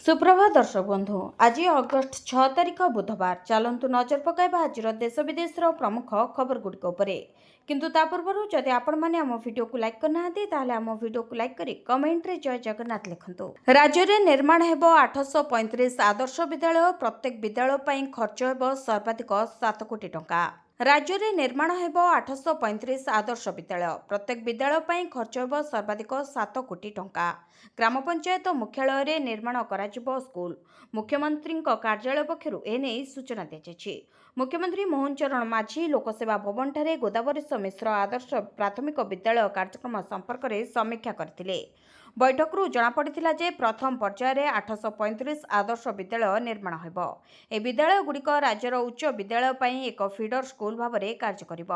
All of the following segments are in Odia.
सुप्रभात दर्शक बंधु। आज अगस्ट 6 तारिख बुधवार। चलतु नजर पकाइबा आज देश विदेश प्रमुख खबर गुड़िक उपरे। किंतु ता पूर्व जदि आपण माने आम वीडियो को लाइक करना ताहले आम वीडियो को लाइक करी कमेंट रे जय जगन्नाथ लिखंतु। राज्य रे निर्माण हेबो 835 आदर्श विद्यालय। प्रत्येक विद्यालय पई खर्च हेबो सर्वाधिक 7 कोटी टंका। राज्य में निर्माण हेब 835 आदर्श विद्यालय। प्रत्येक विद्यालय पर खर्च हेब सर्वाधिक 7 कोटी टंका। ग्राम पंचायत मुख्यालय रे निर्माण कराजिबो स्कूल। मुख्यमंत्री कार्यालय पक्षरु एने सूचना दी। मुख्यमंत्री मोहन चरण माझी लोकसेवा भवन ठारे गोदावरीश मिश्र आदर्श प्राथमिक विद्यालय कार्यक्रम संपर्क में समीक्षा करथिले। बैठकरू जनापड़ा जे प्रथम पर्यायर 835 आदर्श विद्यालय निर्माण हेब। ए विद्यालय गुड़िक राज्यर उच्च विद्यालय पई एक फीडर स्कूल भाव में कार्य करिब।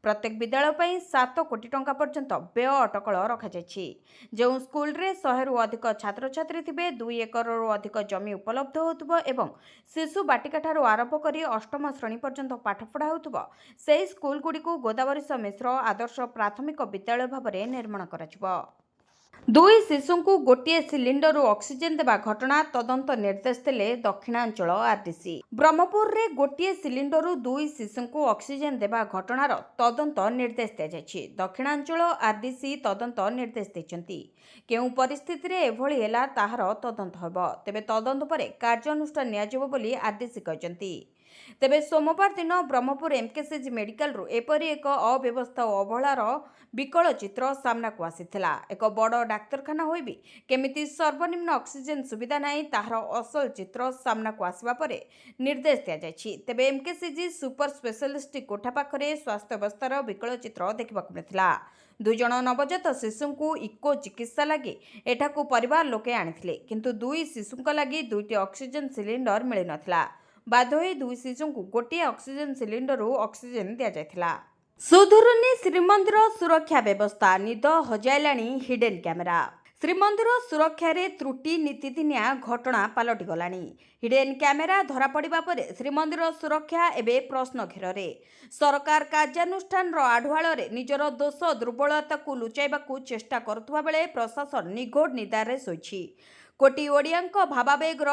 प्रत्येक विद्यालय पई 7 कोटी टंका पर्यंत व्यय अटकल रखाଯାଇଛି। जो स्कूल रे 100 रु अधिक छात्र छात्री थिबे, 2 एकर रु अधिक जमी उपलब्ध होतुबो एवं शिशु बाटिका ठारू आरंभ करी अष्टम श्रेणी पर्यंत पाठ पढ़ा होतुबो। सेही स्कूल गुड़िक गोदावरीश मिश्र आदर्श प्राथमिक विद्यालय भाव में निर्माण कराजिबो। 2 शिशुଙ୍କୁ गोटे सिलिंडर ऑक्सीजन देवा घटना तदंत निर्देश देले दक्षिणांचल आरडीसी। ब्रह्मपुर रे गोटे सिलिंडर 2 शिशुଙ୍କୁ ऑक्सीजन देवा घटनार तदंत निर्देश दिया। दक्षिणांचल आरडीसी तदंत निर्देश देछंती। केउ परिस्थिति रे एभली हेला ताहार तदंत हेबो। तेबे तदंत परे कार्यानुष्ठान नियाजिबो बोली आरडीसी कहचंती। तेबे सोमवार दिन ब्रह्मपुर एमकेसीजी मेडिकल रु एपरी एक अव्यवस्था और अवहेलार विकल चित्र सामना को आसीथिला। एक बड़ डाक्तरखाना होई भी केमिति सर्वनिम्न ऑक्सीजन सुविधा नहीं ताहार असल चित्र सामना को आसवा परे निर्देश दिया जायछि। तेबे एमकेसीजी सुपर स्पेशलिस्ट कोठा पाखरे स्वास्थ्य अवस्थार विकल चित्र देखा मिलता। 2 जण नवजात शिशु को इको चिकित्सा लगी एठाकू परिवार लोके आनिथिले, किंतु 2 शिशुंक लगी 2टी ऑक्सीजन सिलिंडर मिल नथिला। बाध्य होई 2 शिशु को गोटे ऑक्सीजन सिलिंडर ऑक्सीजन दिया जायथिला। सुधुरुनी श्रीमंदिर सुरक्षा व्यवस्था। निद हजाइलाणी हिडन कैमेरा। श्रीमंदिर सुरक्षा रे त्रुटि नीतिदिनिया घटना पलटि गलानी। हिडन कैमेरा धरा पड़िबा परे श्रीमंदिर सुरक्षा एबे प्रश्न घेरे। सरकार कार्यानुष्ठान आढुआल रे निजर दोष दुर्बलता को लुचाइबा को चेष्टा करुवा बेले प्रशासन निघोड़ निदार शोइछि। कोटी ओडियांक भावावेगर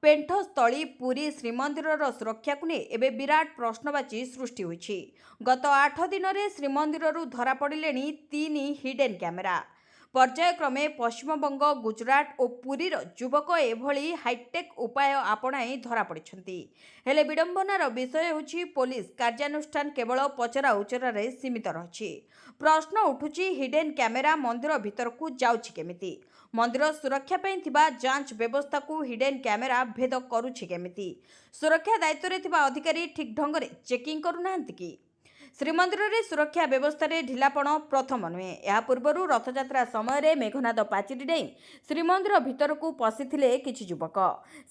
पेंठस्थली पुरी श्रीमंदिर सुरक्षा को नहीं एवं विराट प्रश्नवाची सृष्टि होइछि। गत 8 दिन में श्रीमंदिर धरा पड़े 3 हिडन कैमेरा। पर्यायक्रमे पश्चिमबंग, गुजरात और पुरीर युवक एभली हाईटेक उपाय आपणाई धरा पड़िछंती। हेले विडंबनार विषय होछि पुलिस कार्यानुष्ठान केवल पचरा उचरा सीमित रही। प्रश्न उठुछि हिडन कैमेरा मंदिर भीतर को जाउछि केमिति? मंदिर सुरक्षा पई थिबा जांच व्यवस्था को हिडन कैमेरा भेद करुछि केमिति? सुरक्षा दायित्व रे थिबा अधिकारी ठीक ढंग रे चेकिंग करुनांति कि? श्रीमंदिर रे सुरक्षा व्यवस्था रे ढिलापण प्रथम नुहे। या पूर्वरु रथयात्रा समय मेघनाद पाचिरी डेई श्रीमंदिर भीतर को पशिथिले किछि युवक।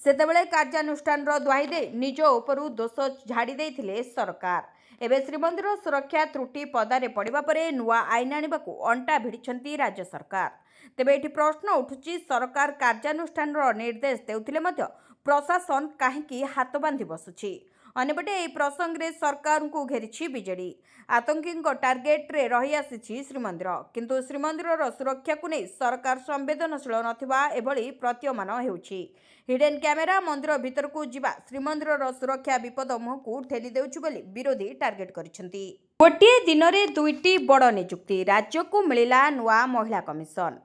सेतेबेले कार्यानुष्ठान दुहाई दे निज उपरु दोष झाड़ी देइथिले सरकार। एबे श्रीमंदिर सुरक्षा त्रुटि पदारे पड़िबा परे नुआ आईन आनिबाकू अंटा भिड़िछंती राज्य सरकार। तेबे एठी प्रश्न उठुछि सरकार कार्यानुष्ठान निर्देश देउथिले मध्य प्रशासन काहेकि हाथ बांधि बसुछि? अन्यपटे यह प्रसंग में सरकार को घेरी बीजेडी। आतंकी टार्गेट रे रही आसी श्रीमंदिर, किंतु श्रीमंदिर सुरक्षा को नहीं सरकार संवेदनशील नथिबा एभली प्रतीयमान हेउछि। हिडन कैमेरा मंदिर भीतर को जिबा श्रीमंदिर सुरक्षा विपद मुह को ठेली देउछि बोली विरोधी टार्गेट करिसेंती। गोटे दिन में 2टी बड़ नियुक्ति। राज्य को मिलिला नुआ महिला कमिशन।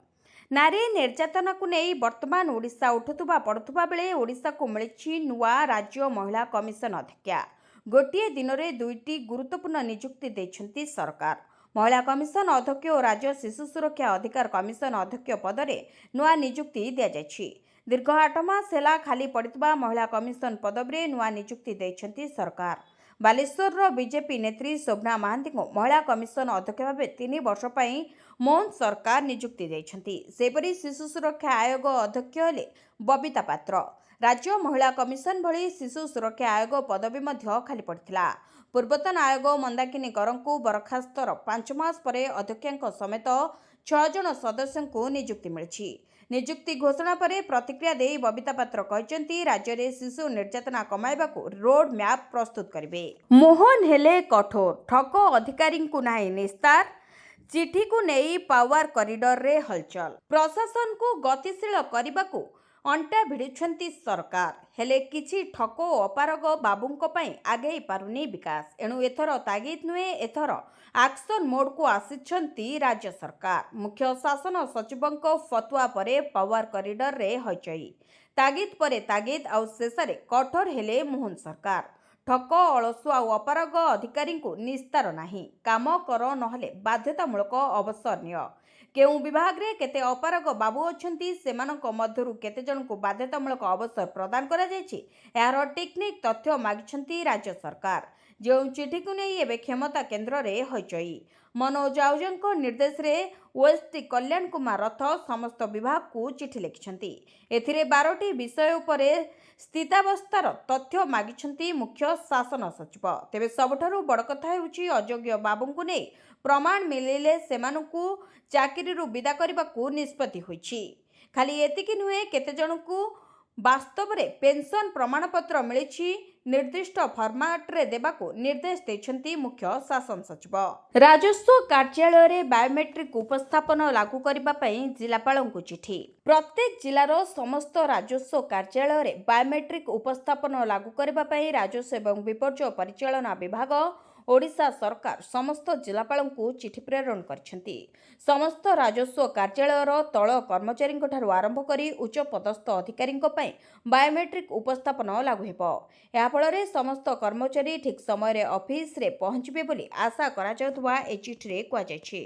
नारी निर्यातना को नहीं वर्तमान ओडिशा उठुवा पड़ुवा बेले ओडिशा को मिली नुआ राज्य महिला कमिशन अध्यक्षा। गोटे दिन में 2टी गुरुत्वपूर्ण नियुक्ति देछंती सरकार। महिला कमिशन अध्यक्ष और राज्य शिशु सुरक्षा अधिकार कमिशन अध्यक्ष पदरे नुआ नियुक्ति दिया जायछि। दीर्घ 8 मास हेला खाली पड़ितबा महिला कमिशन पदवी नुआ नियुक्ति देछंती सरकार। बालेश्वर बीजेपी नेत्री शोभना महांती को महिला कमिशन अध्यक्ष भाव 3 वर्ष पर मोहन सरकार नियुक्ति देछंती। सेपरी शिशु सुरक्षा आयोग अध्यक्ष हेले बबिता पात्र। राज्य महिला कमिशन भली शिशु सुरक्षा आयोग पदवी मध्य खाली पड़िथिला। पूर्वतन आयोग मंदाकिनी करंकु बरखास्तर 5 मास पर अध्यक्षांक समेत 6 जन सदस्यों को नियुक्ति मिली। नियुक्ति घोषणा पर प्रतिक्रिया दे बबिता पात्र कहते राज्य में शिशु निर्यातना कमाइबाकू रोड मैप प्रस्तुत करेंगे। मोहन हेले कठोर, ठक अधिकारी को नहीं निस्तार। चिठी को नहीं पावर कॉरिडोर रे हलचल। प्रशासन को गतिशील करने को ଅଣ୍ଟା ଭିଡ଼ୁଛନ୍ତି ସରକାର, ହେଲେ କିଛି ଠକ ଓ ଅପାରଗ ବାବୁଙ୍କ ପାଇଁ ଆଗେଇ ପାରୁନି ବିକାଶ। ଏଣୁ ଏଥର ତାଗିଦ ନୁହେଁ, ଏଥର ଆକ୍ସନ ମୋଡକୁ ଆସିଛନ୍ତି ରାଜ୍ୟ ସରକାର। ମୁଖ୍ୟ ଶାସନ ସଚିବଙ୍କ ଫତୁଆ ପରେ ପାୱାର କରିଡରରେ ହଇଚଇ। ତାଗିଦ ପରେ ତାଗିଦ, ଆଉ ଶେଷରେ କଠୋର ହେଲେ ମୋହନ ସରକାର। ଠକ, ଅଳସୁଆ ଆଉ ଅପାରଗ ଅଧିକାରୀଙ୍କୁ ନିସ୍ତାର ନାହିଁ। କାମ କର, ନହେଲେ ବାଧ୍ୟତାମୂଳକ ଅବସର ନିଅ। କେଉଁ ବିଭାଗରେ କେତେ ଅପାରଗ ବାବୁ ଅଛନ୍ତି, ସେମାନଙ୍କ ମଧ୍ୟରୁ କେତେଜଣଙ୍କୁ ବାଧ୍ୟତାମୂଳକ ଅବସର ପ୍ରଦାନ କରାଯାଇଛି, ଏହାର ଟିକନିକ ତଥ୍ୟ ମାଗିଛନ୍ତି ରାଜ୍ୟ ସରକାର। ଯେଉଁ ଚିଠିକୁ ନେଇ ଏବେ କ୍ଷମତା କେନ୍ଦ୍ରରେ ହଇଚଇ। ମନୋଜ ଆହୁଜାଙ୍କ ନିର୍ଦ୍ଦେଶରେ ଓଏସଡି କଲ୍ୟାଣ କୁମାର ରଥ ସମସ୍ତ ବିଭାଗକୁ ଚିଠି ଲେଖିଛନ୍ତି। ଏଥିରେ 12ଟି ବିଷୟ ଉପରେ ସ୍ଥିତାବସ୍ଥାର ତଥ୍ୟ ମାଗିଛନ୍ତି ମୁଖ୍ୟ ଶାସନ ସଚିବ। ତେବେ ସବୁଠାରୁ ବଡ଼ କଥା ହେଉଛି, ଅଯୋଗ୍ୟ ବାବୁଙ୍କୁ ନେଇ ପ୍ରମାଣ ମିଳିଲେ ସେମାନଙ୍କୁ ଚାକିରିରୁ ବିଦା କରିବାକୁ ନିଷ୍ପତ୍ତି ହୋଇଛି। ଖାଲି ଏତିକି ନୁହେଁ, କେତେଜଣଙ୍କୁ ବାସ୍ତବରେ ପେନ୍ସନ ପ୍ରମାଣପତ୍ର ମିଳିଛି, ନିର୍ଦ୍ଦିଷ୍ଟ ଫର୍ମାଟରେ ଦେବାକୁ ନିର୍ଦ୍ଦେଶ ଦେଇଛନ୍ତି ମୁଖ୍ୟ ଶାସନ ସଚିବ। ରାଜସ୍ୱ କାର୍ଯ୍ୟାଳୟରେ ବାୟୋମେଟ୍ରିକ ଉପସ୍ଥାପନ ଲାଗୁ କରିବା ପାଇଁ ଜିଲ୍ଲାପାଳଙ୍କୁ ଚିଠି। ପ୍ରତ୍ୟେକ ଜିଲ୍ଲାର ସମସ୍ତ ରାଜସ୍ୱ କାର୍ଯ୍ୟାଳୟରେ ବାୟୋମେଟ୍ରିକ ଉପସ୍ଥାପନ ଲାଗୁ କରିବା ପାଇଁ ରାଜସ୍ୱ ଏବଂ ବିପର୍ଯ୍ୟୟ ପରିଚାଳନା ବିଭାଗ, ଓଡ଼ିଶା ସରକାର ସମସ୍ତ ଜିଲ୍ଲାପାଳଙ୍କୁ ଚିଠି ପ୍ରେରଣ କରିଛନ୍ତି। ସମସ୍ତ ରାଜସ୍ୱ କାର୍ଯ୍ୟାଳୟର ତଳ କର୍ମଚାରୀଙ୍କଠାରୁ ଆରମ୍ଭ କରି ଉଚ୍ଚ ପଦସ୍ଥ ଅଧିକାରୀଙ୍କ ପାଇଁ ବାୟୋମେଟ୍ରିକ ଉପସ୍ଥାପନ ଲାଗୁ ହେବ। ଏହାଫଳରେ ସମସ୍ତ କର୍ମଚାରୀ ଠିକ୍ ସମୟରେ ଅଫିସରେ ପହଞ୍ଚିବେ ବୋଲି ଆଶା କରାଯାଉଥିବା ଏହି ଚିଠିରେ କୁହାଯାଇଛି।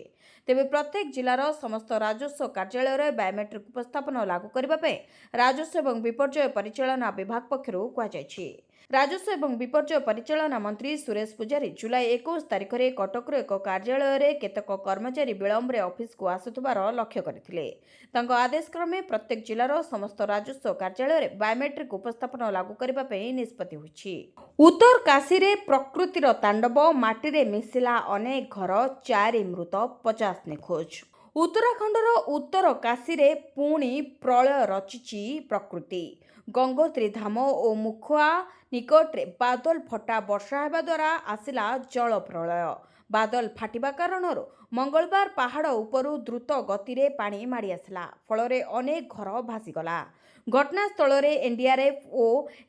ତେବେ ପ୍ରତ୍ୟେକ ଜିଲ୍ଲାର ସମସ୍ତ ରାଜସ୍ୱ କାର୍ଯ୍ୟାଳୟରେ ବାୟୋମେଟ୍ରିକ ଉପସ୍ଥାପନ ଲାଗୁ କରିବା ପାଇଁ ରାଜସ୍ୱ ଏବଂ ବିପର୍ଯ୍ୟୟ ପରିଚାଳନା ବିଭାଗ ପକ୍ଷରୁ କୁହାଯାଇଛି। ରାଜସ୍ୱ ଏବଂ ବିପର୍ଯ୍ୟୟ ପରିଚାଳନା ମନ୍ତ୍ରୀ ସୁରେଶ ପୂଜାରୀ ଜୁଲାଇ 21 ତାରିଖରେ କଟକର ଏକ କାର୍ଯ୍ୟାଳୟରେ କେତେକ କର୍ମଚାରୀ ବିଳମ୍ବରେ ଅଫିସକୁ ଆସୁଥିବାର ଲକ୍ଷ୍ୟ କରିଥିଲେ। ତାଙ୍କ ଆଦେଶ କ୍ରମେ ପ୍ରତ୍ୟେକ ଜିଲ୍ଲାର ସମସ୍ତ ରାଜସ୍ୱ କାର୍ଯ୍ୟାଳୟରେ ବାୟୋମେଟ୍ରିକ ଉପସ୍ଥାପନ ଲାଗୁ କରିବା ପାଇଁ ନିଷ୍ପତ୍ତି ହୋଇଛି। ଉତ୍ତରକାଶୀରେ ପ୍ରକୃତିର ତାଣ୍ଡବ, ମାଟିରେ ମିଶିଲା ଅନେକ ଘର, 4 ମୃତ, 50 ନିଖୋଜ। ଉତ୍ତରାଖଣ୍ଡର ଉତ୍ତରକାଶୀରେ ପୁଣି ପ୍ରଳୟ ରଚିଛି ପ୍ରକୃତି। ଗଙ୍ଗୋତ୍ରୀ ଧାମ ଓ ମୁଖୁଆ ନିକଟରେ ବାଦଲ ଫଟା ବର୍ଷା ହେବା ଦ୍ୱାରା ଆସିଲା ଜଳ ପ୍ରଳୟ। ବାଦଲ ଫାଟିବା କାରଣରୁ ମଙ୍ଗଳବାର ପାହାଡ଼ ଉପରୁ ଦ୍ରୁତ ଗତିରେ ପାଣି ମାଡ଼ି ଆସିଲା, ଫଳରେ ଅନେକ ଘର ଭାସିଗଲା। ଘଟଣାସ୍ଥଳରେ ଏନଡିଆରଏଫ ଓ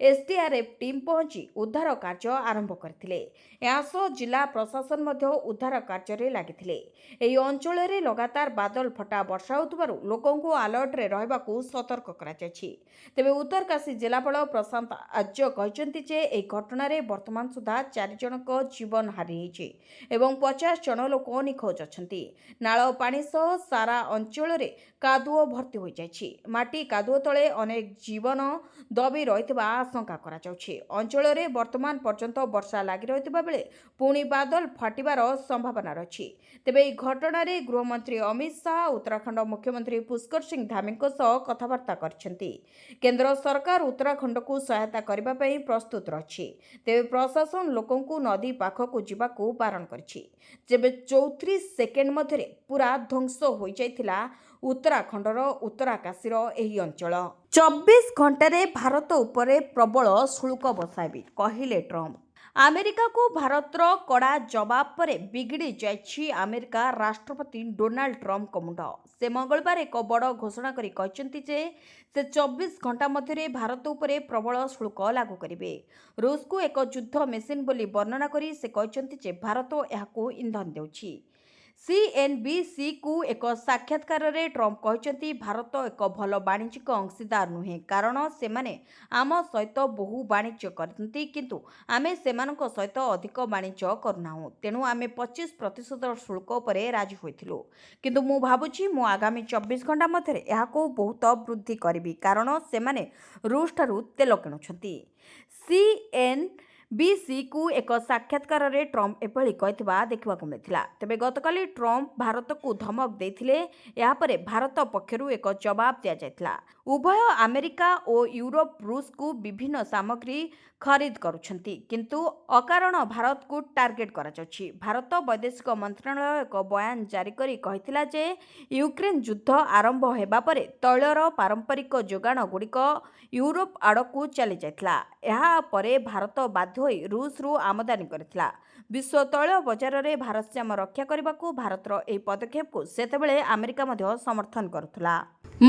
ଏସଡିଆରଏଫ ଟିମ୍ ପହଞ୍ଚି ଉଦ୍ଧାର କାର୍ଯ୍ୟ ଆରମ୍ଭ କରିଥିଲେ। ଏହାସହ ଜିଲ୍ଲା ପ୍ରଶାସନ ମଧ୍ୟ ଉଦ୍ଧାର କାର୍ଯ୍ୟରେ ଲାଗିଥିଲେ। ଏହି ଅଞ୍ଚଳରେ ଲଗାତାର ବାଦଲ ଫଟା ବର୍ଷା ହେଉଥିବାରୁ ଲୋକଙ୍କୁ ଆଲର୍ଟରେ ରହିବାକୁ ସତର୍କ କରାଯାଇଛି। ତେବେ ଉତ୍ତରକାଶୀ ଜିଲ୍ଲାପାଳ ପ୍ରଶାନ୍ତ ଆର୍ଯ୍ୟ କହିଛନ୍ତି ଯେ ଏହି ଘଟଣାରେ ବର୍ତ୍ତମାନ ସୁଦ୍ଧା 4 ଜଣଙ୍କ ଜୀବନ ହାରିଯାଇଛି ଏବଂ 50 ଜଣ ଲୋକ ନିଖୋଜ ଅଛନ୍ତି। ନାଳ ପାଣି ସହ ସାରା ଅଞ୍ଚଳରେ କାଦୁଅ ଭର୍ତ୍ତି ହୋଇଯାଇଛି। ମାଟି କାଦୁଅ ତଳେ ଅନେକ ଜୀବନ ଦବି ରହିଥିବା ଆଶଙ୍କା କରାଯାଉଛି। ଅଞ୍ଚଳରେ ବର୍ତ୍ତମାନ ପର୍ଯ୍ୟନ୍ତ ବର୍ଷା ଲାଗି ରହିଥିବା ବେଳେ ପୁଣି ବାଦଲ ଫାଟିବାର ସମ୍ଭାବନା ରହିଛି। ତେବେ ଏହି ଘଟଣାରେ ଗୃହମନ୍ତ୍ରୀ ଅମିତ ଶାହା ଉତ୍ତରାଖଣ୍ଡ ମୁଖ୍ୟମନ୍ତ୍ରୀ ପୁଷ୍କର ସିଂ ଧାମୀଙ୍କ ସହ କଥାବାର୍ତ୍ତା କରିଛନ୍ତି। କେନ୍ଦ୍ର ସରକାର ଉତ୍ତରାଖଣ୍ଡକୁ ସହାୟତା କରିବା ପାଇଁ ପ୍ରସ୍ତୁତ ରହିଛି। ତେବେ ପ୍ରଶାସନ ଲୋକଙ୍କୁ ନଦୀ ପାଖକୁ ଯିବାକୁ ବାରଣ କରିଛି। ଯେବେ 34 ସେକେଣ୍ଡ ମଧ୍ୟରେ ପୁରା ଧ୍ୱଂସ ହୋଇଯାଇଥିଲା ଉତ୍ତରାଖଣ୍ଡର ଉତ୍ତରାକାଶୀର ଏହି ଅଞ୍ଚଳ। 24 ଘଣ୍ଟାରେ ଭାରତ ଉପରେ ପ୍ରବଳ ଶୁଳ୍କ ବସାଇବି, କହିଲେ ଟ୍ରମ୍ପ। ଆମେରିକାକୁ ଭାରତର କଡ଼ା ଜବାବ ପରେ ବିଗିଡ଼ି ଯାଇଛି ଆମେରିକା ରାଷ୍ଟ୍ରପତି ଡୋନାଲ୍ଡ ଟ୍ରମ୍ପଙ୍କ ମୁଣ୍ଡ। ସେ ମଙ୍ଗଳବାର ଏକ ବଡ଼ ଘୋଷଣା କରି କହିଛନ୍ତି ଯେ ସେ 24 ଘଣ୍ଟା ମଧ୍ୟରେ ଭାରତ ଉପରେ ପ୍ରବଳ ଶୁଳ୍କ ଲାଗୁ କରିବେ। ରୁଷକୁ ଏକ ଯୁଦ୍ଧ ମେସିନ ବୋଲି ବର୍ଣ୍ଣନା କରି ସେ କହିଛନ୍ତି ଯେ ଭାରତ ଏହାକୁ ଇନ୍ଧନ ଦେଉଛି। ସିଏନବିସିକୁ ଏକ ସାକ୍ଷାତକାରରେ ଟ୍ରମ୍ପ କହିଛନ୍ତି, ଭାରତ ଏକ ଭଲ ବାଣିଜ୍ୟିକ ଅଂଶୀଦାର ନୁହେଁ, କାରଣ ସେମାନେ ଆମ ସହିତ ବହୁ ବାଣିଜ୍ୟ କରନ୍ତି, କିନ୍ତୁ ଆମେ ସେମାନଙ୍କ ସହିତ ଅଧିକ ବାଣିଜ୍ୟ କରୁନାହୁଁ। ତେଣୁ ଆମେ 25% ଶୁଳ୍କ ଉପରେ ରାଜି ହୋଇଥିଲୁ। କିନ୍ତୁ ମୁଁ ଭାବୁଛି ମୁଁ ଆଗାମୀ 24 ଘଣ୍ଟା ମଧ୍ୟରେ ଏହାକୁ ବହୁତ ବୃଦ୍ଧି କରିବି, କାରଣ ସେମାନେ ରୁଷଠାରୁ ତେଲ କିଣୁଛନ୍ତି। ସିଏନବିସିକୁ ଏକ ସାକ୍ଷାତକାରରେ ଟ୍ରମ୍ପ ଏଭଳି କହିଥିବା ଦେଖିବାକୁ ମିଳିଥିଲା। ତେବେ ଗତକାଲି ଟ୍ରମ୍ପ ଭାରତକୁ ଧମକ ଦେଇଥିଲେ। ଏହାପରେ ଭାରତ ପକ୍ଷରୁ ଏକ ଜବାବ ଦିଆଯାଇଥିଲା। ଉଭୟ ଆମେରିକା ଓ ୟୁରୋପ ରୁଷକୁ ବିଭିନ୍ନ ସାମଗ୍ରୀ ଖରିଦ କରୁଛନ୍ତି, କିନ୍ତୁ ଅକାରଣ ଭାରତକୁ ଟାର୍ଗେଟ କରାଯାଉଛି। ଭାରତ ବୈଦେଶିକ ମନ୍ତ୍ରଣାଳୟ ଏକ ବୟାନ ଜାରି କରି କହିଥିଲା ଯେ ୟୁକ୍ରେନ ଯୁଦ୍ଧ ଆରମ୍ଭ ହେବା ପରେ ତୈଳର ପାରମ୍ପରିକ ଯୋଗାଣ ଗୁଡ଼ିକ ୟୁରୋପ ଆଡ଼କୁ ଚାଲିଯାଇଥିଲା। ଏହା ପରେ ଭାରତ ବାଧ୍ୟ ହୋଇ ରୁଷରୁ ଆମଦାନୀ କରିଥିଲା। ବିଶ୍ୱ ତୈଳ ବଜାରରେ ଭାରସାମ୍ୟ ରକ୍ଷା କରିବାକୁ ଭାରତର ଏହି ପଦକ୍ଷେପକୁ ସେତେବେଳେ ଆମେରିକା ମଧ୍ୟ ସମର୍ଥନ କରୁଥିଲା।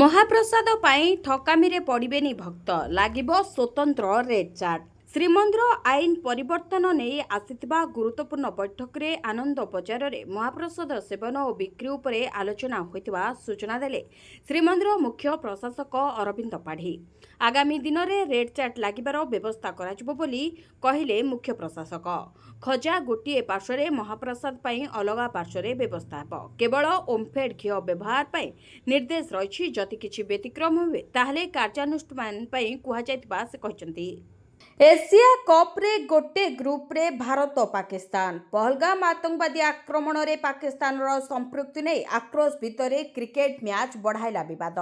ମହାପ୍ରସାଦ ପାଇଁ ଠକାମିରେ ପଡ଼ିବେନି ଭକ୍ତ, ଲାଗିବ ସ୍ୱତନ୍ତ୍ର ରେଟ୍ ଚାର୍ଟ। ଶ୍ରୀମନ୍ଦିର ଆଇନ ପରିବର୍ତ୍ତନ ନେଇ ଆସିଥିବା ଗୁରୁତ୍ୱପୂର୍ଣ୍ଣ ବୈଠକରେ ଆନନ୍ଦ ବଜାରରେ ମହାପ୍ରସାଦ ସେବନ ଓ ବିକ୍ରି ଉପରେ ଆଲୋଚନା ହୋଇଥିବା ସୂଚନା ଦେଲେ ଶ୍ରୀମନ୍ଦିର ମୁଖ୍ୟ ପ୍ରଶାସକ ଅରବିନ୍ଦ ପାଢ଼ୀ। ଆଗାମୀ ଦିନରେ ରେଟ୍ ଚାର୍ଟ ଲାଗିବାର ବ୍ୟବସ୍ଥା କରାଯିବ ବୋଲି କହିଲେ ମୁଖ୍ୟ ପ୍ରଶାସକ। ଖଜା ଗୋଟିଏ ପାର୍ଶ୍ୱରେ, ମହାପ୍ରସାଦ ପାଇଁ ଅଲଗା ପାର୍ଶ୍ୱରେ ବ୍ୟବସ୍ଥା ହେବ। କେବଳ ଓମ୍ଫେଡ୍ ଘିଅ ବ୍ୟବହାର ପାଇଁ ନିର୍ଦ୍ଦେଶ ରହିଛି। ଯଦି କିଛି ବ୍ୟତିକ୍ରମ ହୁଏ ତାହେଲେ କାର୍ଯ୍ୟାନୁଷ୍ଠାନ ପାଇଁ କୁହାଯାଇଥିବା ସେ କହିଛନ୍ତି। ଏସିଆ କପ୍ରେ ଗୋଟେ ଗ୍ରୁପ୍ରେ ଭାରତ ପାକିସ୍ତାନ। ପହଲଗାମ ଆତଙ୍କବାଦୀ ଆକ୍ରମଣରେ ପାକିସ୍ତାନର ସମ୍ପୃକ୍ତି ନେଇ ଆକ୍ରୋଶ ଭିତରେ କ୍ରିକେଟ ମ୍ୟାଚ୍ ବଢ଼ାଇଲା ବିବାଦ।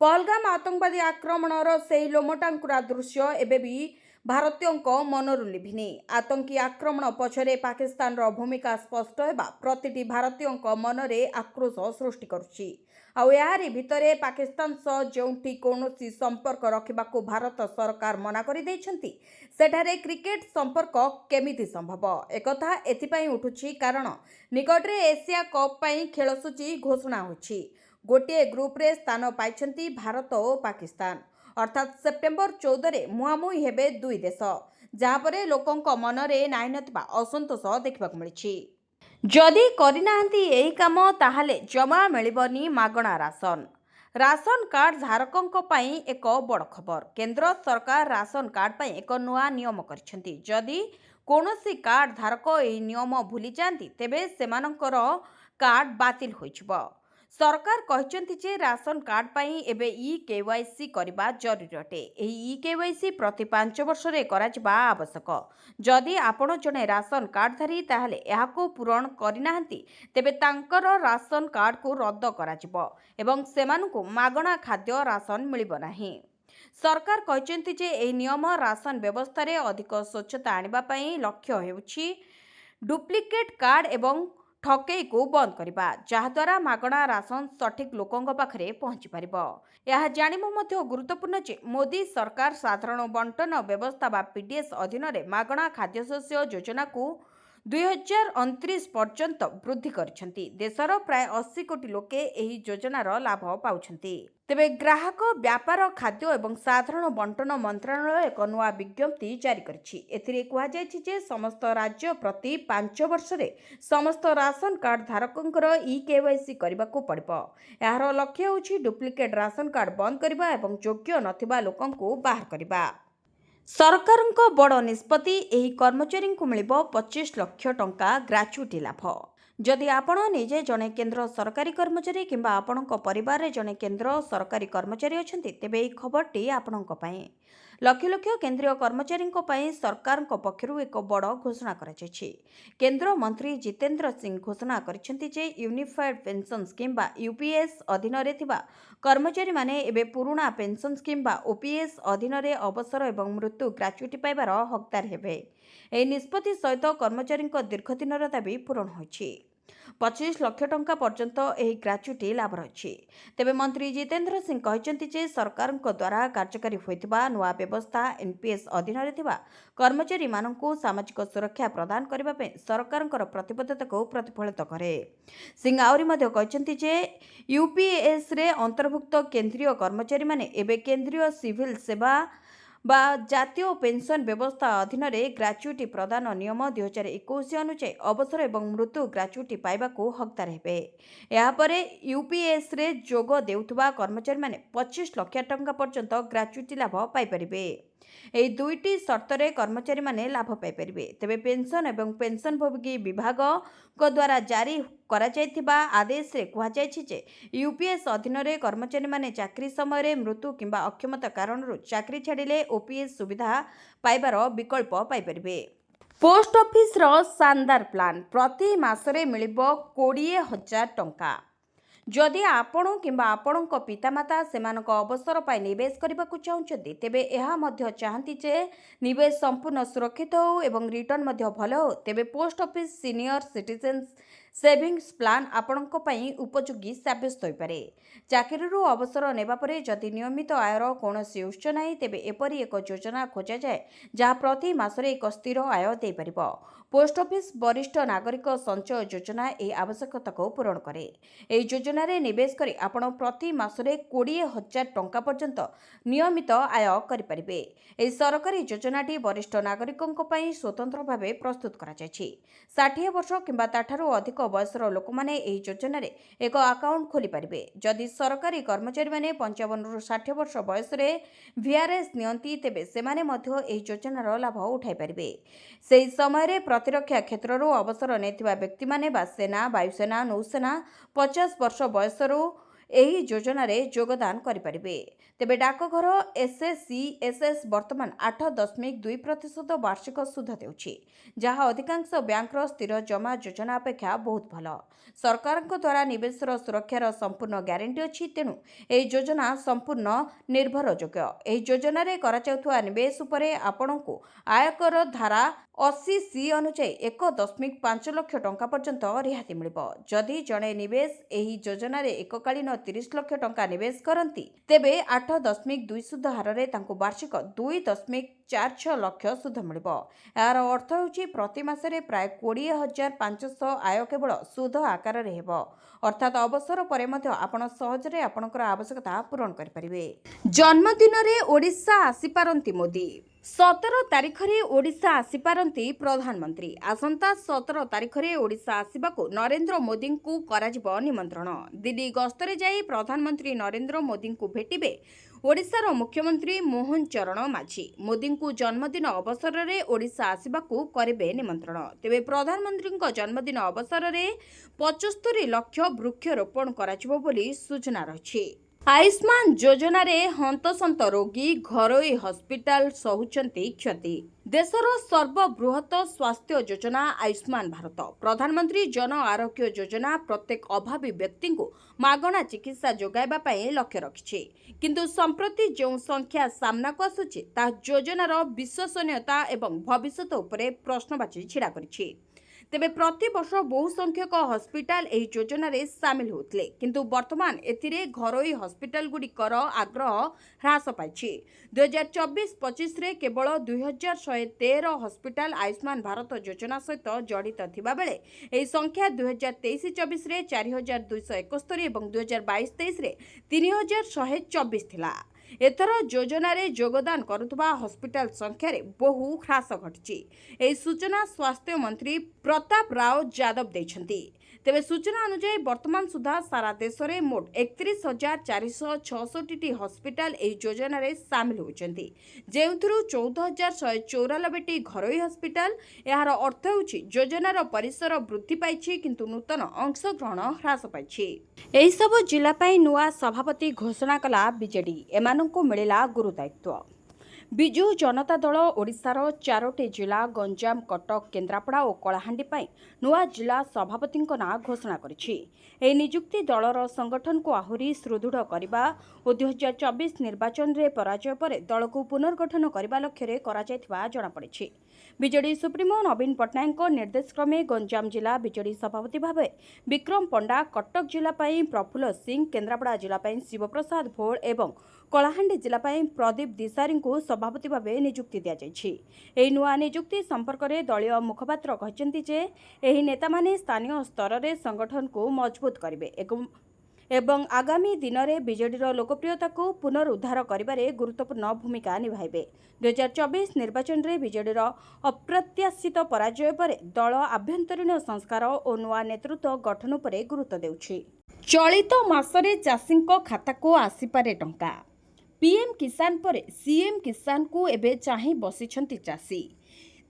ପହଲଗାମ ଆତଙ୍କବାଦୀ ଆକ୍ରମଣର ସେହି ଲୋମଟାଙ୍କୁରା ଦୃଶ୍ୟ ଏବେ ବି ଭାରତୀୟଙ୍କ ମନରୁ ଲିଭିନି। ଆତଙ୍କୀ ଆକ୍ରମଣ ପଛରେ ପାକିସ୍ତାନର ଭୂମିକା ସ୍ପଷ୍ଟ ହେବା ପ୍ରତିଟି ଭାରତୀୟଙ୍କ ମନରେ ଆକ୍ରୋଶ ସୃଷ୍ଟି କରୁଛି। ଆଉ ଏହାରି ଭିତରେ ପାକିସ୍ତାନ ସହ ଯେଉଁଠି କୌଣସି ସମ୍ପର୍କ ରଖିବାକୁ ଭାରତ ସରକାର ମନା କରିଦେଇଛନ୍ତି, ସେଠାରେ କ୍ରିକେଟ ସମ୍ପର୍କ କେମିତି ସମ୍ଭବ? ଏକଥା ଏଥିପାଇଁ ଉଠୁଛି କାରଣ ନିକଟରେ ଏସିଆ କପ୍ ପାଇଁ ଖେଳସୂଚୀ ଘୋଷଣା ହୋଇଛି। ଗୋଟିଏ ଗ୍ରୁପ୍ରେ ସ୍ଥାନ ପାଇଛନ୍ତି ଭାରତ ଓ ପାକିସ୍ତାନ। ଅର୍ଥାତ୍ ସେପ୍ଟେମ୍ବର 14ରେ ମୁହାଁମୁହିଁ ହେବେ ଦୁଇ ଦେଶ, ଯାହାପରେ ଲୋକଙ୍କ ମନରେ ନାହିଁ ନଥିବା ଅସନ୍ତୋଷ ଦେଖିବାକୁ ମିଳିଛି। ଯଦି କରିନାହାନ୍ତି ଏହି କାମ ତାହେଲେ ଜମା ମିଳିବନି ମାଗଣା ରାସନ। ରାସନ କାର୍ଡ ଧାରକଙ୍କ ପାଇଁ ଏକ ବଡ଼ ଖବର। କେନ୍ଦ୍ର ସରକାର ରାସନ କାର୍ଡ ପାଇଁ ଏକ ନୂଆ ନିୟମ କରିଛନ୍ତି। ଯଦି କୌଣସି କାର୍ଡ ଧାରକ ଏହି ନିୟମ ଭୁଲି ଯାଆନ୍ତି ତେବେ ସେମାନଙ୍କର କାର୍ଡ ବାତିଲ ହୋଇଯିବ। ସରକାର କହିଛନ୍ତି ଯେ ରାସନ କାର୍ଡ ପାଇଁ ଏବେ ଇ-କେୱାଇସି କରିବା ଜରୁରୀ ଅଟେ। ଏହି ଇ-କେୱାଇସି ପ୍ରତି 5 ବର୍ଷରେ କରାଯିବା ଆବଶ୍ୟକ। ଯଦି ଆପଣ ଜଣେ ରାସନ କାର୍ଡଧାରୀ ତାହେଲେ ଏହାକୁ ପୂରଣ କରିନାହାନ୍ତି ତେବେ ତାଙ୍କର ରାସନ କାର୍ଡକୁ ରଦ୍ଦ କରାଯିବ ଏବଂ ସେମାନଙ୍କୁ ମାଗଣା ଖାଦ୍ୟ ରାସନ ମିଳିବ ନାହିଁ। ସରକାର କହିଛନ୍ତି ଯେ ଏହି ନିୟମ ରାସନ ବ୍ୟବସ୍ଥାରେ ଅଧିକ ସ୍ୱଚ୍ଛତା ଆଣିବା ପାଇଁ ଲକ୍ଷ୍ୟ ହେଉଛି ଡୁପ୍ଲିକେଟ୍ କାର୍ଡ ଏବଂ ଠକେଇକୁ ବନ୍ଦ କରିବା, ଯାହାଦ୍ୱାରା ମାଗଣା ରାସନ ସଠିକ୍ ଲୋକଙ୍କ ପାଖରେ ପହଞ୍ଚିପାରିବ। ଏହା ଜାଣିବା ମଧ୍ୟ ଗୁରୁତ୍ୱପୂର୍ଣ୍ଣ ଯେ ମୋଦି ସରକାର ସାଧାରଣ ବଣ୍ଟନ ବ୍ୟବସ୍ଥା ବା ପିଡିଏସ୍ ଅଧୀନରେ ମାଗଣା ଖାଦ୍ୟଶସ୍ୟ ଯୋଜନାକୁ 2029 ପର୍ଯ୍ୟନ୍ତ ବୃଦ୍ଧି କରିଛନ୍ତି। ଦେଶର ପ୍ରାୟ 80 କୋଟି ଲୋକେ ଏହି ଯୋଜନାର ଲାଭ ପାଉଛନ୍ତି। ତେବେ ଗ୍ରାହକ ବ୍ୟାପାର, ଖାଦ୍ୟ ଏବଂ ସାଧାରଣ ବଣ୍ଟନ ମନ୍ତ୍ରଣାଳୟ ଏକ ନୂଆ ବିଜ୍ଞପ୍ତି ଜାରି କରିଛି। ଏଥିରେ କୁହାଯାଇଛି ଯେ ସମସ୍ତ ରାଜ୍ୟ ପ୍ରତି 5 ବର୍ଷରେ ସମସ୍ତ ରାସନ କାର୍ଡ ଧାରକଙ୍କର ଇ-କେୱାଇସି କରିବାକୁ ପଡ଼ିବ। ଏହାର ଲକ୍ଷ୍ୟ ହେଉଛି ଡୁପ୍ଲିକେଟ୍ ରାସନ କାର୍ଡ ବନ୍ଦ କରିବା ଏବଂ ଯୋଗ୍ୟ ନଥିବା ଲୋକଙ୍କୁ ବାହାର କରିବା। ସରକାରଙ୍କ ବଡ଼ ନିଷ୍ପତ୍ତି। ଏହି କର୍ମଚାରୀଙ୍କୁ ମିଳିବ 25 ଲକ୍ଷ ଟଙ୍କା ଗ୍ରାଚ୍ୟୁଟି ଲାଭ। ଯଦି ଆପଣ ନିଜେ ଜଣେ କେନ୍ଦ୍ର ସରକାରୀ କର୍ମଚାରୀ କିମ୍ବା ଆପଣଙ୍କ ପରିବାରରେ ଜଣେ କେନ୍ଦ୍ର ସରକାରୀ କର୍ମଚାରୀ ଅଛନ୍ତି ତେବେ ଏହି ଖବରଟି ଆପଣଙ୍କ ପାଇଁ। ଲକ୍ଷ ଲକ୍ଷ କେନ୍ଦ୍ରୀୟ କର୍ମଚାରୀଙ୍କ ପାଇଁ ସରକାରଙ୍କ ପକ୍ଷରୁ ଏକ ବଡ଼ ଘୋଷଣା କରାଯାଇଛି। କେନ୍ଦ୍ରମନ୍ତ୍ରୀ ଜିତେନ୍ଦ୍ର ସିଂ ଘୋଷଣା କରିଛନ୍ତି ଯେ ୟୁନିଫାଏଡ୍ ପେନ୍ସନ ସ୍କିମ୍ ବା ୟୁପିଏସ୍ ଅଧୀନରେ ଥିବା କର୍ମଚାରୀମାନେ ଏବେ ପୁରୁଣା ପେନ୍ସନ ସ୍କିମ୍ ବା ଓପିଏସ୍ ଅଧୀନରେ ଅବସର ଏବଂ ମୃତ୍ୟୁ ଗ୍ରାଚ୍ୟୁଟି ପାଇବାର ହକଦାର ହେବେ। ଏହି ନିଷ୍ପତ୍ତି ସହିତ କର୍ମଚାରୀଙ୍କ ଦୀର୍ଘଦିନର ଦାବି ପୂରଣ ହୋଇଛି। 25 ଲକ୍ଷ ଟଙ୍କା ପର୍ଯ୍ୟନ୍ତ ଏହି ଗ୍ରାଚ୍ୟୁଟି ଲାଭ ରହିଛି। ତେବେ ମନ୍ତ୍ରୀ ଜିତେନ୍ଦ୍ର ସିଂ କହିଛନ୍ତି ଯେ ସରକାରଙ୍କ ଦ୍ୱାରା କାର୍ଯ୍ୟକାରୀ ହୋଇଥିବା ନୂଆ ବ୍ୟବସ୍ଥା ଏନ୍ପିଏସ୍ ଅଧୀନରେ ଥିବା କର୍ମଚାରୀମାନଙ୍କୁ ସାମାଜିକ ସୁରକ୍ଷା ପ୍ରଦାନ କରିବା ପାଇଁ ସରକାରଙ୍କର ପ୍ରତିବଦ୍ଧତାକୁ ପ୍ରତିଫଳିତ କରେ। ସିଂ ଆହୁରି ମଧ୍ୟ କହିଛନ୍ତି ଯେ ୟୁପିଏସ୍ରେ ଅନ୍ତର୍ଭୁକ୍ତ କେନ୍ଦ୍ରୀୟ କର୍ମଚାରୀମାନେ ଏବେ କେନ୍ଦ୍ରୀୟ ସିଭିଲ୍ ସେବା ବା ଜାତୀୟ ପେନ୍ସନ ବ୍ୟବସ୍ଥା ଅଧୀନରେ ଗ୍ରାଚ୍ୟୁଟି ପ୍ରଦାନ ନିୟମ 2021 ଅନୁଯାୟୀ ଅବସର ଏବଂ ମୃତ୍ୟୁ ଗ୍ରାଚ୍ୟୁଟି ପାଇବାକୁ ହକଦାର ହେବେ। ଏହାପରେ ୟୁପିଏସ୍ରେ ଯୋଗ ଦେଉଥିବା କର୍ମଚାରୀମାନେ 25 ଲକ୍ଷ ଟଙ୍କା ପର୍ଯ୍ୟନ୍ତ ଗ୍ରାଚ୍ୟୁଟି ଲାଭ ପାଇପାରିବେ। ଏହି ଦୁଇଟି ସର୍ତ୍ତରେ କର୍ମଚାରୀମାନେ ଲାଭ ପାଇପାରିବେ। ତେବେ ପେନ୍ସନ ଏବଂ ପେନ୍ସନଭୋଗୀ ବିଭାଗଙ୍କ ଦ୍ୱାରା ଜାରି କରାଯାଇଥିବା ଆଦେଶରେ କୁହାଯାଇଛି ଯେ ୟୁପିଏସ୍ ଅଧୀନରେ କର୍ମଚାରୀମାନେ ଚାକିରି ସମୟରେ ମୃତ୍ୟୁ କିମ୍ବା ଅକ୍ଷମତା କାରଣରୁ ଚାକିରି ଛାଡ଼ିଲେ ଓପିଏସ୍ ସୁବିଧା ପାଇବାର ବିକଳ୍ପ ପାଇପାରିବେ। ପୋଷ୍ଟ ଅଫିସର ଶାନଦାର ପ୍ଲାନ୍। ପ୍ରତି ମାସରେ ମିଳିବ 20,000 ଟଙ୍କା। ଯଦି ଆପଣ କିମ୍ବା ଆପଣଙ୍କ ପିତାମାତା ସେମାନଙ୍କ ଅବସର ପାଇଁ ନିବେଶ କରିବାକୁ ଚାହୁଁଛନ୍ତି ତେବେ ଏହା ମଧ୍ୟ ଚାହାନ୍ତି ଯେ ନିବେଶ ସମ୍ପୂର୍ଣ୍ଣ ସୁରକ୍ଷିତ ହେଉ ଏବଂ ରିଟର୍ଣ୍ଣ ମଧ୍ୟ ଭଲ ହେଉ ତେବେ post office senior citizens savings plan ଆପଣଙ୍କ ପାଇଁ ଉପଯୋଗୀ ସାବ୍ୟସ୍ତ ହୋଇପାରେ। ଚାକିରିରୁ ଅବସର ନେବା ପରେ ଯଦି ନିୟମିତ ଆୟର କୌଣସି ଉତ୍ସ ନାହିଁ, ତେବେ ଏପରି ଏକ ଯୋଜନା ଖୋଜାଯାଏ ଯାହା ପ୍ରତି ମାସରେ ଏକ ସ୍ଥିର ଆୟ ଦେଇପାରିବ। ପୋଷ୍ଟ ଅଫିସ୍ ବରିଷ୍ଠ ନାଗରିକ ସଞ୍ଚୟ ଯୋଜନା ଏହି ଆବଶ୍ୟକତାକୁ ପୂରଣ କରେ। ଏହି ଯୋଜନାରେ ନିବେଶ କରି ଆପଣ ପ୍ରତି ମାସରେ 20,000 ଟଙ୍କା ପର୍ଯ୍ୟନ୍ତ ନିୟମିତ ଆୟ କରିପାରିବେ। ଏହି ସରକାରୀ ଯୋଜନାଟି ବରିଷ୍ଠ ନାଗରିକଙ୍କ ପାଇଁ ସ୍ୱତନ୍ତ୍ର ଭାବେ ପ୍ରସ୍ତୁତ କରାଯାଇଛି। 60 ବର୍ଷ କିମ୍ବା ତାଠାରୁ ଅଧିକ ବୟସର ଲୋକମାନେ ଏହି ଯୋଜନାରେ ଏକ ଆକାଉଣ୍ଟ ଖୋଲିପାରିବେ। ଯଦି ସରକାରୀ କର୍ମଚାରୀମାନେ 55ରୁ 60 ବର୍ଷ ବୟସରେ ଭିଆର୍ଏସ୍ ନିଅନ୍ତି, ତେବେ ସେମାନେ ମଧ୍ୟ ଏହି ଯୋଜନାର ଲାଭ ଉଠାଇପାରିବେ। ସେହି ସମୟରେ ପ୍ରତିରକ୍ଷା କ୍ଷେତ୍ରରୁ ଅବସର ନେଇଥିବା ବ୍ୟକ୍ତିମାନେ ବା ସେନା, ବାୟୁସେନା, ନୌସେନା 50 ବର୍ଷ ବୟସରୁ ଏହି ଯୋଜନାରେ ଯୋଗଦାନ କରିପାରିବେ। ତେବେ ଡାକଘର ଏସ୍ଏସ୍ସିଏସ୍ଏସ୍ ବର୍ତ୍ତମାନ 8.2% ବାର୍ଷିକ ସୁଧ ଦେଉଛି, ଯାହା ଅଧିକାଂଶ ବ୍ୟାଙ୍କର ସ୍ଥିର ଜମା ଯୋଜନା ଅପେକ୍ଷା ବହୁତ ଭଲ। ସରକାରଙ୍କ ଦ୍ୱାରା ନିବେଶର ସୁରକ୍ଷାର ସମ୍ପୂର୍ଣ୍ଣ ଗ୍ୟାରେଣ୍ଟି ଅଛି, ତେଣୁ ଏହି ଯୋଜନା ସମ୍ପୂର୍ଣ୍ଣ ନିର୍ଭରଯୋଗ୍ୟ। ଏହି ଯୋଜନାରେ କରାଯାଉଥିବା ନିବେଶ ଉପରେ ଆପଣଙ୍କୁ ଆୟକର ଧାରା 80C ଅନୁଯାୟୀ 1.5 ଲକ୍ଷ ଟଙ୍କା ପର୍ଯ୍ୟନ୍ତ ରିହାତି ମିଳିବ। ଯଦି ଜଣେ ନିବେଶ ଏହି ଯୋଜନାରେ ଏକକାଳୀନ 30 ଲକ୍ଷ ଟଙ୍କା ନିବେଶ କରନ୍ତି, ତେବେ 8.2 ସୁଧ ହାରରେ ତାଙ୍କୁ ବାର୍ଷିକ 2.46 ଲକ୍ଷ ସୁଧ ମିଳିବ। ଏହାର ଅର୍ଥ ହେଉଛି ପ୍ରତି ମାସରେ ପ୍ରାୟ 20,500 ଆୟ କେବଳ ସୁଧ ଆକାରରେ ହେବ, ଅର୍ଥାତ୍ ଅବସର ପରେ ମଧ୍ୟ ଆପଣ ସହଜରେ ଆପଣଙ୍କର ଆବଶ୍ୟକତା ପୂରଣ କରିପାରିବେ। ଜନ୍ମଦିନରେ ଓଡ଼ିଶା ଆସିପାରନ୍ତି ମୋଦି। 17 ତାରିଖରେ ଓଡ଼ିଶା ଆସିପାରନ୍ତି ପ୍ରଧାନମନ୍ତ୍ରୀ। ଆସନ୍ତା 17 ତାରିଖରେ ଓଡ଼ିଶା ଆସିବାକୁ ନରେନ୍ଦ୍ର ମୋଦିଙ୍କୁ କରାଯିବ ନିମନ୍ତ୍ରଣ। ଦିଲ୍ଲୀ ଗସ୍ତରେ ଯାଇ ପ୍ରଧାନମନ୍ତ୍ରୀ ନରେନ୍ଦ୍ର ମୋଦିଙ୍କୁ ଭେଟିବେ ଓଡ଼ିଶାର ମୁଖ୍ୟମନ୍ତ୍ରୀ ମୋହନ ଚରଣ ମାଝୀ। ମୋଦିଙ୍କୁ ଜନ୍ମଦିନ ଅବସରରେ ଓଡ଼ିଶା ଆସିବାକୁ କରିବେ ନିମନ୍ତ୍ରଣ। ତେବେ ପ୍ରଧାନମନ୍ତ୍ରୀଙ୍କ ଜନ୍ମଦିନ ଅବସରରେ 75 ଲକ୍ଷ ବୃକ୍ଷରୋପଣ କରାଯିବ ବୋଲି ସୂଚନା ରହିଛି। ଆୟୁଷ୍ମାନ ଯୋଜନାରେ ହନ୍ତସନ୍ତ ରୋଗୀ, ଘରୋଇ ହସ୍ପିଟାଲ ସହୁଛନ୍ତି କ୍ଷତି। ଦେଶର ସର୍ବବୃହତ ସ୍ୱାସ୍ଥ୍ୟ ଯୋଜନା ଆୟୁଷ୍ମାନ ଭାରତ। ପ୍ରଧାନମନ୍ତ୍ରୀ ଜନ ଆରୋଗ୍ୟ ଯୋଜନା ପ୍ରତ୍ୟେକ ଅଭାବୀ ବ୍ୟକ୍ତିଙ୍କୁ ମାଗଣା ଚିକିତ୍ସା ଯୋଗାଇବା ପାଇଁ ଲକ୍ଷ୍ୟ ରଖିଛି। କିନ୍ତୁ ସମ୍ପ୍ରତି ଯେଉଁ ସଂଖ୍ୟା ସାମ୍ନାକୁ ଆସୁଛି, ତାହା ଯୋଜନାର ବିଶ୍ୱସନୀୟତା ଏବଂ ଭବିଷ୍ୟତ ଉପରେ ପ୍ରଶ୍ନବାଚୀ ଛିଡ଼ା କରିଛି। ତେବେ ପ୍ରତିବର୍ଷ ବହୁ ସଂଖ୍ୟକ ହସ୍ପିଟାଲ ଏହି ଯୋଜନାରେ ସାମିଲ ହେଉଥିଲେ, କିନ୍ତୁ ବର୍ତ୍ତମାନ ଏଥିରେ ଘରୋଇ ହସ୍ପିଟାଲଗୁଡ଼ିକର ଆଗ୍ରହ ହ୍ରାସ ପାଇଛି। 2024-25ରେ କେବଳ 2,113 ହସ୍ପିଟାଲ ଆୟୁଷ୍ମାନ ଭାରତ ଯୋଜନା ସହିତ ଜଡ଼ିତ ଥିବାବେଳେ ଏହି ସଂଖ୍ୟା 2023-24ରେ 4,271 ଏବଂ 2022-23ରେ 3,124 ଥିଲା। ଏଥର ଯୋଜନାରେ ଯୋଗଦାନ କରୁଥିବା ହସ୍ପିଟାଲ ସଂଖ୍ୟାରେ ବହୁ ହ୍ରାସ ଘଟିଛି। ଏହି ସୂଚନା ସ୍ୱାସ୍ଥ୍ୟ ମନ୍ତ୍ରୀ ପ୍ରତାପ ରାଓ ଯାଦବ ଦେଇଛନ୍ତି। ତେବେ ସୂଚନା ଅନୁଯାୟୀ ବର୍ତ୍ତମାନ ସୁଦ୍ଧା ସାରା ଦେଶରେ ମୋଟ 31,466ଟି ହସ୍ପିଟାଲ ଏହି ଯୋଜନାରେ ସାମିଲ ହୋଇଛନ୍ତି, ଯେଉଁଥିରୁ 14,194ଟି ଘରୋଇ ହସ୍ପିଟାଲ। ଏହାର ଅର୍ଥ ହେଉଛି ଯୋଜନାର ପରିସର ବୃଦ୍ଧି ପାଇଛି, କିନ୍ତୁ ନୂତନ ଅଂଶଗ୍ରହଣ ହ୍ରାସ ପାଇଛି। ଏହିସବୁ ଜିଲ୍ଲା ପାଇଁ ନୂଆ ସଭାପତି ଘୋଷଣା କଲା ବିଜେଡି। ଏମାନଙ୍କୁ ମିଳିଲା ଗୁରୁ ଦାୟିତ୍ୱ। ବିଜୁ ଜନତା ଦଳ ଓଡ଼ିଶାର 4ଟି ଜିଲ୍ଲା ଗଞ୍ଜାମ, କଟକ, କେନ୍ଦ୍ରାପଡ଼ା ଓ କଳାହାଣ୍ଡି ପାଇଁ ନୂଆ ଜିଲ୍ଲା ସଭାପତିଙ୍କ ନାଁ ଘୋଷଣା କରିଛି। ଏହି ନିଯୁକ୍ତି ଦଳର ସଂଗଠନକୁ ଆହୁରି ସୁଦୃଢ଼ କରିବା ଓ 2024 ନିର୍ବାଚନରେ ପରାଜୟ ପରେ ଦଳକୁ ପୁନର୍ଗଠନ କରିବା ଲକ୍ଷ୍ୟରେ କରାଯାଇଥିବା ଜଣାପଡ଼ିଛି। ବିଜେଡି ସୁପ୍ରିମୋ ନବୀନ ପଟ୍ଟନାୟକଙ୍କ ନିର୍ଦ୍ଦେଶକ୍ରମେ ଗଞ୍ଜାମ ଜିଲ୍ଲା ବିଜେଡି ସଭାପତି ଭାବେ ବିକ୍ରମ ପଣ୍ଡା, କଟକ ଜିଲ୍ଲା ପାଇଁ ପ୍ରଫୁଲ୍ଲ ସିଂ, କେନ୍ଦ୍ରାପଡ଼ା ଜିଲ୍ଲା ପାଇଁ ଶିବପ୍ରସାଦ ଭୋଳ ଏବଂ କଳାହାଣ୍ଡି ଜିଲ୍ଲା ପାଇଁ ପ୍ରଦୀପ ଦିଶାରୀଙ୍କୁ ସଭାପତି ଭାବେ ନିଯୁକ୍ତି ଦିଆଯାଇଛି। ଏହି ନୂଆ ନିଯୁକ୍ତି ସମ୍ପର୍କରେ ଦଳୀୟ ମୁଖପାତ୍ର କହିଛନ୍ତି ଯେ ଏହି ନେତାମାନେ ସ୍ଥାନୀୟ ସ୍ତରରେ ସଂଗଠନକୁ ମଜବୁତ କରିବେ ଏବଂ ଆଗାମୀ ଦିନରେ ବିଜେଡିର ଲୋକପ୍ରିୟତାକୁ ପୁନରୁଦ୍ଧାର କରିବାରେ ଗୁରୁତ୍ୱପୂର୍ଣ୍ଣ ଭୂମିକା ନିଭାଇବେ। 2024 ନିର୍ବାଚନରେ ବିଜେଡିର ଅପ୍ରତ୍ୟାଶିତ ପରାଜୟ ପରେ ଦଳ ଆଭ୍ୟନ୍ତରୀଣ ସଂସ୍କାର ଓ ନୂଆ ନେତୃତ୍ୱ ଗଠନ ଉପରେ ଗୁରୁତ୍ୱ ଦେଉଛି। ଚଳିତ ମାସରେ ଚାଷୀଙ୍କ ଖାତାକୁ ଆସିପାରେ ଟଙ୍କା। ପିଏମ୍ କିଷାନ ପରେ ସିଏମ୍ କିଷାନକୁ ଏବେ ଚାହିଁ ବସିଛନ୍ତି ଚାଷୀ।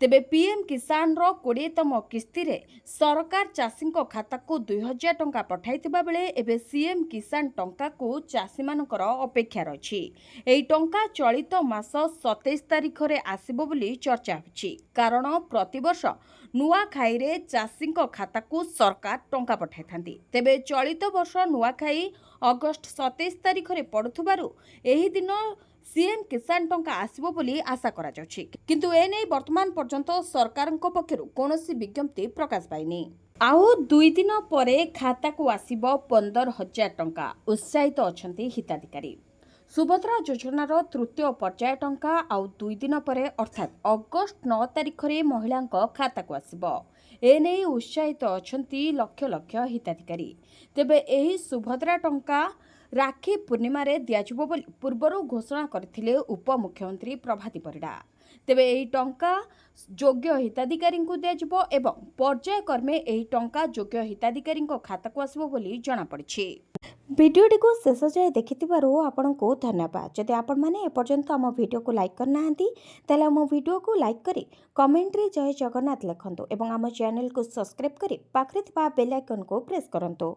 ତେବେ ପିଏମ୍ କିଷାନର 20ତମ କିସ୍ତିରେ ସରକାର ଚାଷୀଙ୍କ ଖାତାକୁ 2,000 ଟଙ୍କା ପଠାଇଥିବା ବେଳେ ଏବେ ସିଏମ୍ କିଷାନ ଟଙ୍କାକୁ ଚାଷୀମାନଙ୍କର ଅପେକ୍ଷା ରହିଛି। ଏହି ଟଙ୍କା ଚଳିତ ମାସ 27 ତାରିଖରେ ଆସିବ ବୋଲି ଚର୍ଚ୍ଚା ହେଉଛି, କାରଣ ପ୍ରତିବର୍ଷ ନୂଆଖାଇରେ ଚାଷୀଙ୍କ ଖାତାକୁ ସରକାର ଟଙ୍କା ପଠାଇଥାନ୍ତି। ତେବେ ଚଳିତ ବର୍ଷ ନୂଆଖାଇ ଅଗଷ୍ଟ 27 ତାରିଖରେ ପଡ଼ୁଥିବାରୁ ଏହି ଦିନ सीएम किसान टंका आसिबो बोली आशा करा जाउछि किंतु एने वर्तमान पर्यंत सरकारक पक्षरु कोनोसी विज्ञप्ति प्रकाश पाइनी। आउ 2 दिन परे खाता को आसिबो 15,000 टंका उत्साहित अछंती हिताधिकारी। सुभद्रा योजनार तृतीय पर्याय टंका आउ 2 दिन परे अर्थात अगस्त 9 तारिख रे महिलांक खाता को आसिबो। एने उत्साहित अछंती लक्ष लक्ष हिताधिकारी। तेबे एही सुभद्रा टंका राखी पूर्णिमा रे दियाजिबो बोली पूर्वरु घोषणा करथिले उपमुख्यमंत्री प्रभाती परिडा। तेबे एही टंका योग्य हिताधिकारी को दियाजिबो एवं पर्याय क्रमे एही टंका योग्य हिताधिकारी खाता को आसिबो बोली जणा पड़िछि। भिडियोटी को शेष जाए देखिथिबारु आपनको धन्यवाद। जदि आपण माने एपर्यंत आम वीडियो को लाइक करना हंती ताले आम वीडियो को लाइक करी कमेंट रे जय जगन्नाथ लिखंतु एवं आम चैनल को सब्सक्राइब करी पाखरे थिबा बेल आइकन को प्रेस करंतु।